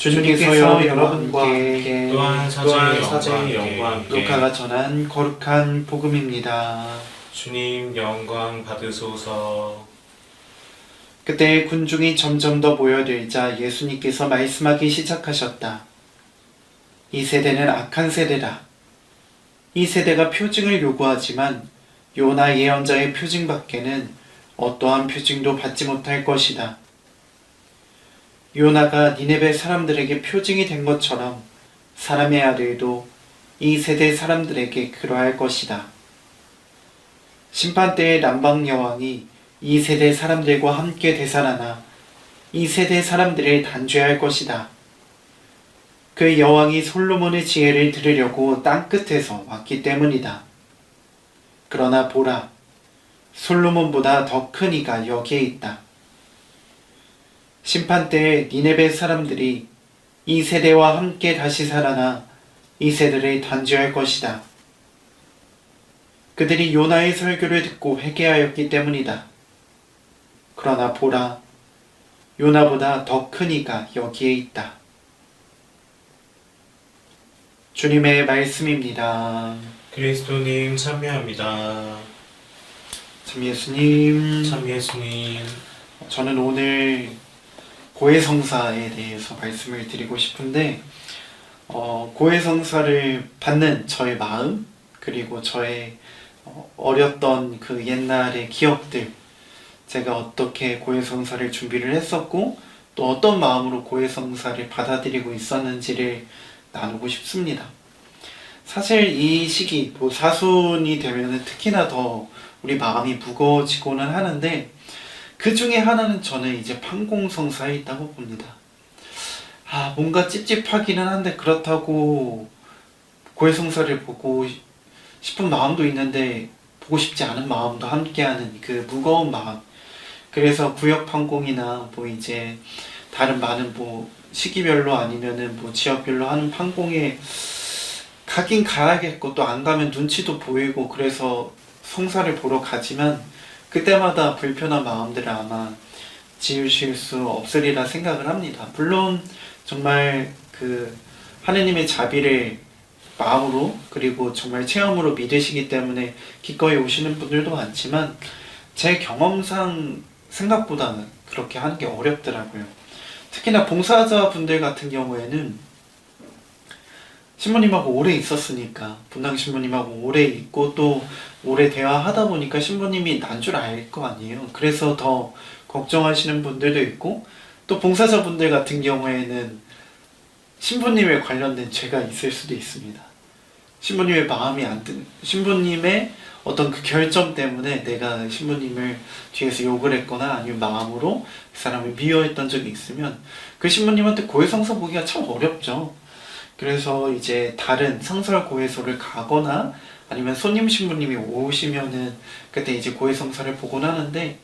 주님께서 여러분과 함께 또한 사제의 영과 함께 루카가 전한 거룩한 복음입니다. 주님 영광 받으소서. 그때 군중이 점점 더 모여들자 예수님께서 말씀하기 시작하셨다. 이 세대는 악한 세대다. 이 세대가 표징을 요구하지만 요나 예언자의 표징밖에는 어떠한 표징도 받지 못할 것이다. 요나가 니네베 사람들에게 표징이 된 것처럼 사람의 아들도 이 세대 사람들에게 그러할 것이다. 심판때의 남방 여왕이 이 세대 사람들과 함께 되살아나 이 세대 사람들을 단죄할 것이다. 그 여왕이 솔로몬의 지혜를 들으려고 땅끝에서 왔기 때문이다. 그러나 보라, 솔로몬보다 더 큰 이가 여기에 있다. 심판때에 니네베 사람들이 이 세대와 함께 다시 살아나 이 세대를 단죄할 것이다. 그들이 요나의 설교를 듣고 회개하였기 때문이다. 그러나 보라, 요나보다 더 큰 이가 여기에 있다. 주님의 말씀입니다. 그리스도님 참여합니다. 참 예수님, 참 예수님. 저는 오늘 고해성사에 대해서 말씀을 드리고 싶은데 고해성사를 받는 저의 마음, 그리고 저의 어렸던 그 옛날의 기억들, 제가 어떻게 고해성사를 준비를 했었고 또 어떤 마음으로 고해성사를 받아들이고 있었는지를 나누고 싶습니다. 사실 이 시기, 사순이 되면 특히나 더 우리 마음이 무거워지고는 하는데, 그 중에 하나는 저는 이제 판공성사에 있다고 봅니다. 뭔가 찝찝하기는 한데 그렇다고 고해성사를 보고 싶은 마음도 있는데 보고 싶지 않은 마음도 함께하는 그 무거운 마음. 그래서 구역판공이나 이제 다른 많은 시기별로 아니면은 지역별로 하는 판공에 가긴 가야겠고 또 안 가면 눈치도 보이고, 그래서 성사를 보러 가지만 그때마다 불편한 마음들을 아마 지우실 수 없으리라 생각을 합니다. 물론 정말 그 하느님의 자비를 마음으로 그리고 정말 체험으로 믿으시기 때문에 기꺼이 오시는 분들도 많지만, 제 경험상 생각보다는 그렇게 하는 게 어렵더라고요. 특히나 봉사자분들 같은 경우에는 신부님하고 오래 있었으니까, 분당 신부님하고 오래 있고 또 오래 대화하다 보니까 신부님이 난 줄 알 거 아니에요. 그래서 더 걱정하시는 분들도 있고, 또 봉사자분들 같은 경우에는 신부님에 관련된 죄가 있을 수도 있습니다. 신부님의 마음이 안 드는, 신부님의 어떤 그 결정 때문에 내가 신부님을 뒤에서 욕을 했거나 아니면 마음으로 그 사람을 미워했던 적이 있으면 그 신부님한테 고해성사 보기가 참 어렵죠. 그래서 이제 다른 상설 고해소를 가거나 아니면 손님 신부님이 오시면은 그때 이제 고해성사를 보곤 하는데,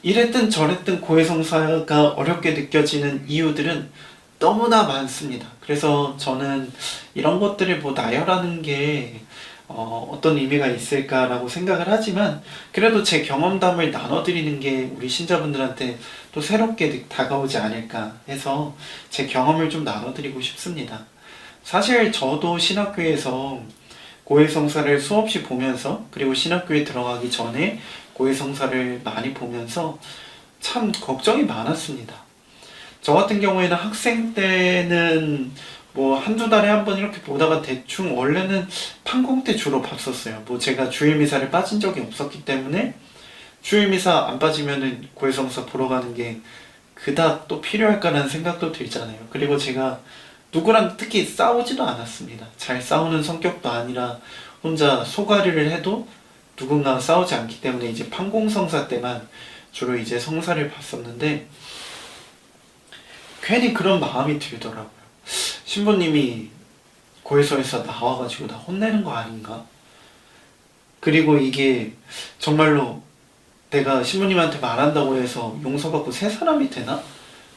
이랬든 저랬든 고해성사가 어렵게 느껴지는 이유들은 너무나 많습니다. 그래서 저는 이런 것들을 나열하는 게 어떤 의미가 있을까라고 생각을 하지만, 그래도 제 경험담을 나눠드리는 게 우리 신자분들한테 또 새롭게 다가오지 않을까 해서 제 경험을 좀 나눠드리고 싶습니다. 사실 저도 신학교에서 고해성사를 수없이 보면서, 그리고 신학교에 들어가기 전에 고해성사를 많이 보면서 참 걱정이 많았습니다. 저 같은 경우에는 학생 때는 한두 달에 한 번 이렇게 보다가 대충 원래는 판공 때 주로 봤었어요. 제가 주일미사를 빠진 적이 없었기 때문에 주일미사 안 빠지면은 고해성사 보러 가는 게 그닥 또 필요할까라는 생각도 들잖아요. 그리고 제가 누구랑 특히 싸우지도 않았습니다. 잘 싸우는 성격도 아니라 혼자 소가리를 해도 누군가와 싸우지 않기 때문에 이제 판공성사 때만 주로 이제 성사를 봤었는데, 괜히 그런 마음이 들더라고요. 신부님이 고해소에서 나와가지고 나 혼내는 거 아닌가? 그리고 이게 정말로 내가 신부님한테 말한다고 해서 용서받고 새 사람이 되나?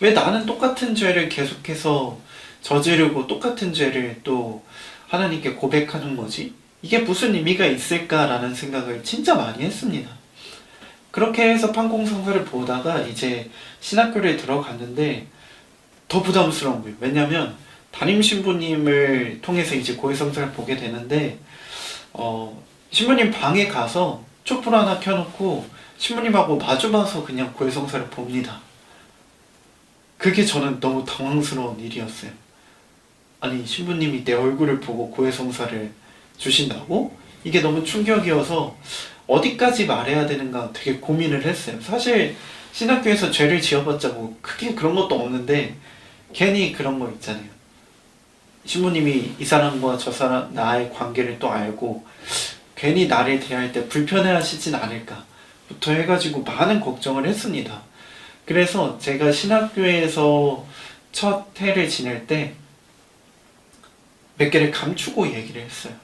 왜 나는 똑같은 죄를 계속해서 저지르고 똑같은 죄를 또 하나님께 고백하는 거지? 이게 무슨 의미가 있을까라는 생각을 진짜 많이 했습니다. 그렇게 해서 판공성사를 보다가 이제 신학교를 들어갔는데, 더 부담스러운 거예요. 왜냐면 담임 신부님을 통해서 이제 고해성사를 보게 되는데 신부님 방에 가서 촛불 하나 켜놓고 신부님하고 마주봐서 그냥 고해성사를 봅니다. 그게 저는 너무 당황스러운 일이었어요. 아니, 신부님이 내 얼굴을 보고 고해성사를 주신다고? 이게 너무 충격이어서 어디까지 말해야 되는가 되게 고민을 했어요. 사실 신학교에서 죄를 지어봤자 뭐 크게 그런 것도 없는데 괜히 그런 거 있잖아요. 신부님이 이 사람과 저 사람 나의 관계를 또 알고 괜히 나를 대할 때 불편해하시진 않을까부터 해가지고 많은 걱정을 했습니다. 그래서 제가 신학교에서 첫 해를 지낼 때 몇 개를 감추고 얘기를 했어요.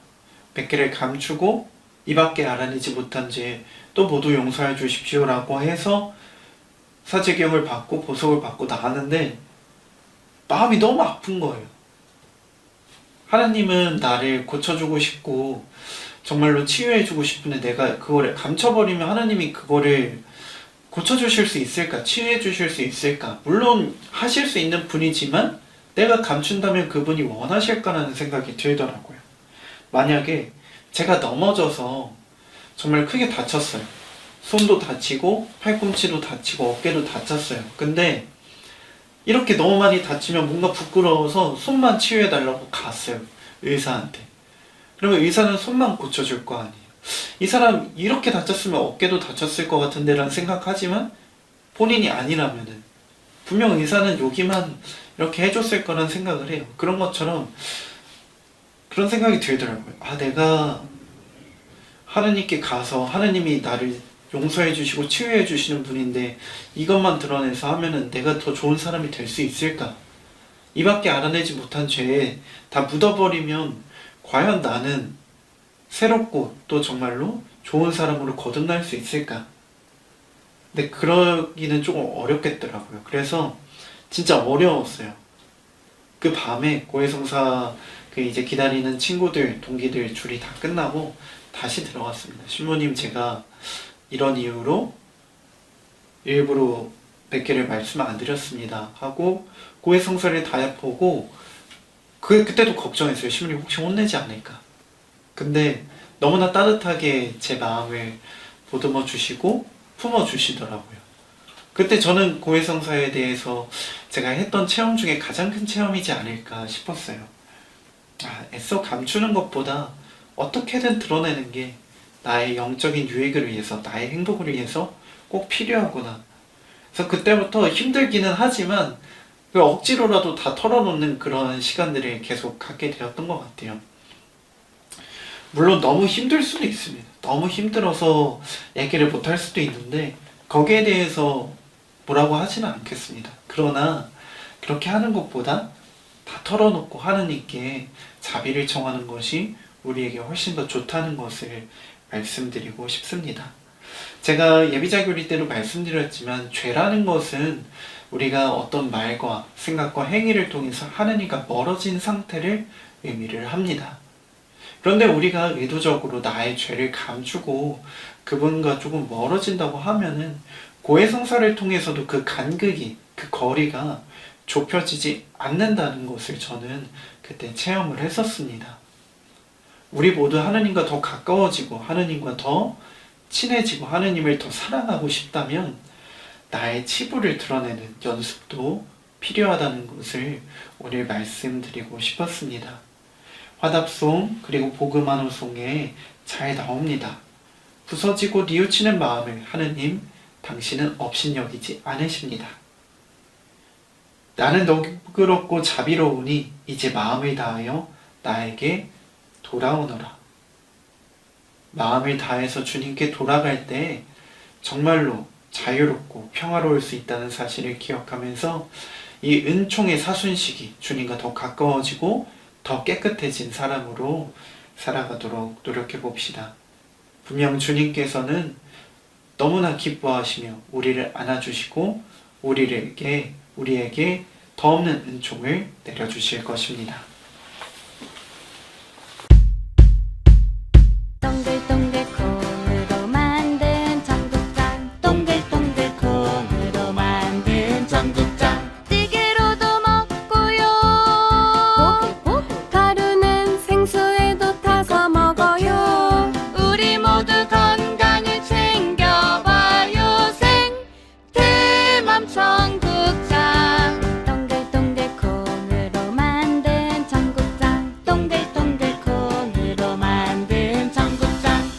몇 개를 감추고 이밖에 알아내지 못한 죄 또 모두 용서해 주십시오라고 해서 사제경을 받고 보석을 받고 나가는데 마음이 너무 아픈 거예요. 하나님은 나를 고쳐주고 싶고 정말로 치유해주고 싶은데 내가 그거를 감춰버리면 하나님이 그거를 고쳐주실 수 있을까? 치유해주실 수 있을까? 물론 하실 수 있는 분이지만 내가 감춘다면 그분이 원하실까라는 생각이 들더라고요. 만약에 제가 넘어져서 정말 크게 다쳤어요. 손도 다치고 팔꿈치도 다치고 어깨도 다쳤어요. 근데 이렇게 너무 많이 다치면 뭔가 부끄러워서 손만 치유해달라고 갔어요. 의사한테. 그러면 의사는 손만 고쳐줄 거 아니에요. 이 사람 이렇게 다쳤으면 어깨도 다쳤을 것 같은데 라는 생각하지만 본인이 아니라면은 분명 의사는 여기만 이렇게 해줬을 거라는 생각을 해요. 그런 것처럼 그런 생각이 들더라고요. 아, 내가 하느님께 가서 하느님이 나를 용서해 주시고 치유해 주시는 분인데 이것만 드러내서 하면은 내가 더 좋은 사람이 될 수 있을까? 이밖에 알아내지 못한 죄에 다 묻어버리면 과연 나는 새롭고 또 정말로 좋은 사람으로 거듭날 수 있을까? 근데 그러기는 조금 어렵겠더라고요. 그래서 진짜 어려웠어요. 그 밤에 고해성사 그 이제 기다리는 친구들, 동기들 줄이 다 끝나고 다시 들어갔습니다. 신부님, 제가 이런 이유로 일부러 몇 개를 말씀 안 드렸습니다 하고 고해성사를 다 보고 그때도 걱정했어요. 신부님 혹시 혼내지 않을까. 근데 너무나 따뜻하게 제 마음을 보듬어 주시고 품어 주시더라고요. 그때 저는 고해성사에 대해서 제가 했던 체험 중에 가장 큰 체험이지 않을까 싶었어요. 애써 감추는 것보다 어떻게든 드러내는 게 나의 영적인 유익을 위해서, 나의 행복을 위해서 꼭 필요하구나. 그래서 그때부터 힘들기는 하지만 억지로라도 다 털어놓는 그런 시간들을 계속 갖게 되었던 것 같아요. 물론 너무 힘들 수도 있습니다. 너무 힘들어서 얘기를 못할 수도 있는데 거기에 대해서 뭐라고 하지는 않겠습니다. 그러나 그렇게 하는 것보다 다 털어놓고 하느님께 자비를 청하는 것이 우리에게 훨씬 더 좋다는 것을 말씀드리고 싶습니다. 제가 예비자교리 때도 말씀드렸지만 죄라는 것은 우리가 어떤 말과 생각과 행위를 통해서 하느님과 멀어진 상태를 의미를 합니다. 그런데 우리가 의도적으로 나의 죄를 감추고 그분과 조금 멀어진다고 하면은 고해성사를 통해서도 그 간극이, 그 거리가 좁혀지지 않는다는 것을 저는 그때 체험을 했었습니다. 우리 모두 하느님과 더 가까워지고 하느님과 더 친해지고 하느님을 더 사랑하고 싶다면 나의 치부를 드러내는 연습도 필요하다는 것을 오늘 말씀드리고 싶었습니다. 화답송 그리고 복음한호송에 잘 나옵니다. 부서지고 뉘우치는 마음을 하느님 당신은 업신여기지 않으십니다. 나는 너그럽고 자비로우니 이제 마음을 다하여 나에게 돌아오너라. 마음을 다해서 주님께 돌아갈 때 정말로 자유롭고 평화로울 수 있다는 사실을 기억하면서 이 은총의 사순시기 주님과 더 가까워지고 더 깨끗해진 사람으로 살아가도록 노력해 봅시다. 분명 주님께서는 너무나 기뻐하시며 우리를 안아주시고 우리에게 더 없는 은총을 내려주실 것입니다.